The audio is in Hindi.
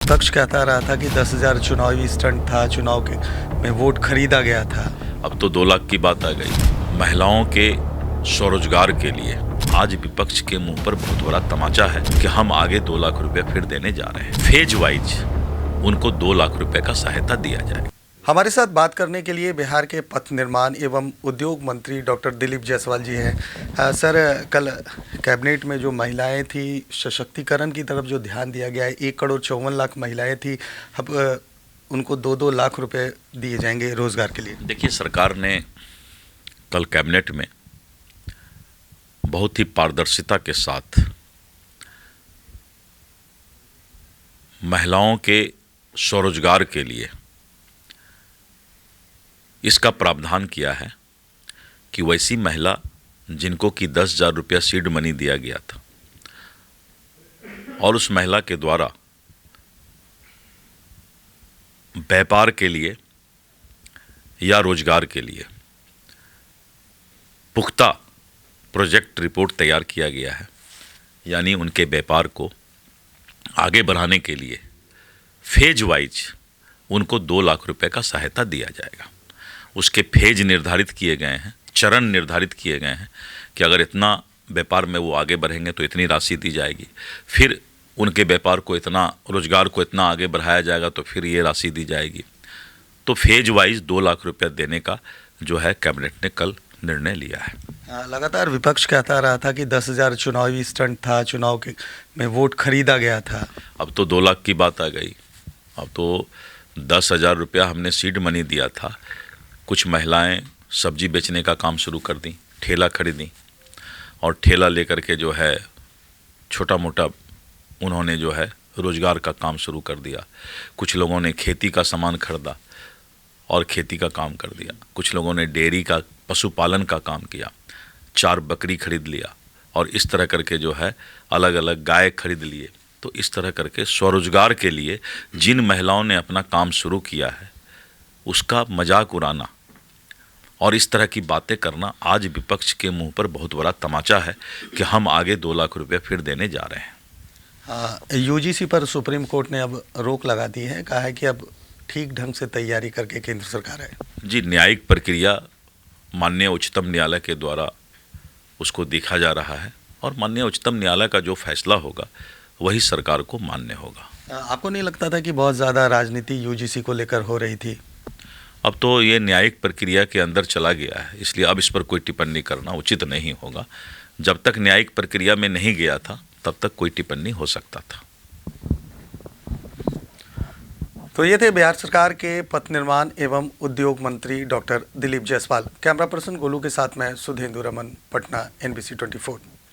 विपक्ष कहता रहा था कि 10,000 चुनावी स्टंट था, चुनाव के में वोट खरीदा गया था। अब तो 2 लाख की बात आ गई। महिलाओं के स्वरोजगार के लिए आज विपक्ष के मुंह पर बहुत बड़ा तमाचा है कि हम आगे 2 लाख रुपए फिर देने जा रहे हैं। फेज वाइज उनको 2 लाख रुपए का सहायता दिया जाए। हमारे साथ बात करने के लिए बिहार के पथ निर्माण एवं उद्योग मंत्री डॉक्टर दिलीप जायसवाल जी हैं। सर, कल कैबिनेट में जो महिलाएं थी, सशक्तिकरण की तरफ जो ध्यान दिया गया है, 1,54,00,000 महिलाएं थी, अब उनको 2-2 लाख रुपए दिए जाएंगे रोजगार के लिए। देखिए, सरकार ने कल कैबिनेट में बहुत ही पारदर्शिता के साथ महिलाओं के स्वरोजगार के लिए इसका प्रावधान किया है कि वैसी महिला जिनको कि 10,000 रुपया सीड मनी दिया गया था और उस महिला के द्वारा व्यापार के लिए या रोजगार के लिए पुख्ता प्रोजेक्ट रिपोर्ट तैयार किया गया है, यानी उनके व्यापार को आगे बढ़ाने के लिए फेज वाइज उनको 2 लाख रुपए का सहायता दिया जाएगा। उसके फेज निर्धारित किए गए हैं, चरण निर्धारित किए गए हैं कि अगर इतना व्यापार में वो आगे बढ़ेंगे तो इतनी राशि दी जाएगी, फिर उनके व्यापार को इतना, रोजगार को इतना आगे बढ़ाया जाएगा तो फिर ये राशि दी जाएगी। तो फेज वाइज 2 लाख रुपया देने का जो है कैबिनेट ने कल निर्णय लिया है। लगातार विपक्ष कहता रहा था कि 10,000 चुनावी स्टंट था, चुनाव के में वोट खरीदा गया था। अब तो 2 लाख की बात आ गई। अब तो 10,000 रुपया हमने सीड मनी दिया था। कुछ महिलाएं सब्जी बेचने का काम शुरू कर दी, ठेला खरीदी और ठेला लेकर के जो है छोटा मोटा उन्होंने जो है रोजगार का काम शुरू कर दिया। कुछ लोगों ने खेती का सामान खरीदा और खेती का काम कर दिया। कुछ लोगों ने डेयरी का, पशुपालन का काम किया, 4 बकरी खरीद लिया और इस तरह करके जो है अलग अलग गाय खरीद लिए। तो इस तरह करके स्वरोजगार के लिए जिन महिलाओं ने अपना काम शुरू किया है उसका मजाक उड़ाना और इस तरह की बातें करना आज विपक्ष के मुंह पर बहुत बड़ा तमाचा है कि हम आगे 2 लाख रुपए फिर देने जा रहे हैं। यूजीसी पर सुप्रीम कोर्ट ने अब रोक लगा दी है, कहा है कि अब ठीक ढंग से तैयारी करके केंद्र सरकार है। जी, न्यायिक प्रक्रिया माननीय उच्चतम न्यायालय के द्वारा उसको देखा जा रहा है और माननीय उच्चतम न्यायालय का जो फैसला होगा वही सरकार को मान्य होगा। आपको नहीं लगता था कि बहुत ज़्यादा राजनीति यूजीसी को लेकर हो रही थी? अब तो ये न्यायिक प्रक्रिया के अंदर चला गया है, इसलिए अब इस पर कोई टिप्पणी करना उचित नहीं होगा। जब तक न्यायिक प्रक्रिया में नहीं गया था तब तक कोई टिप्पणी हो सकता था। तो ये थे बिहार सरकार के पथ निर्माण एवं उद्योग मंत्री doctor Dilip Jaiswal. Camera person Golu के साथ मैं सुधेंदु रमन, पटना, NBC 24।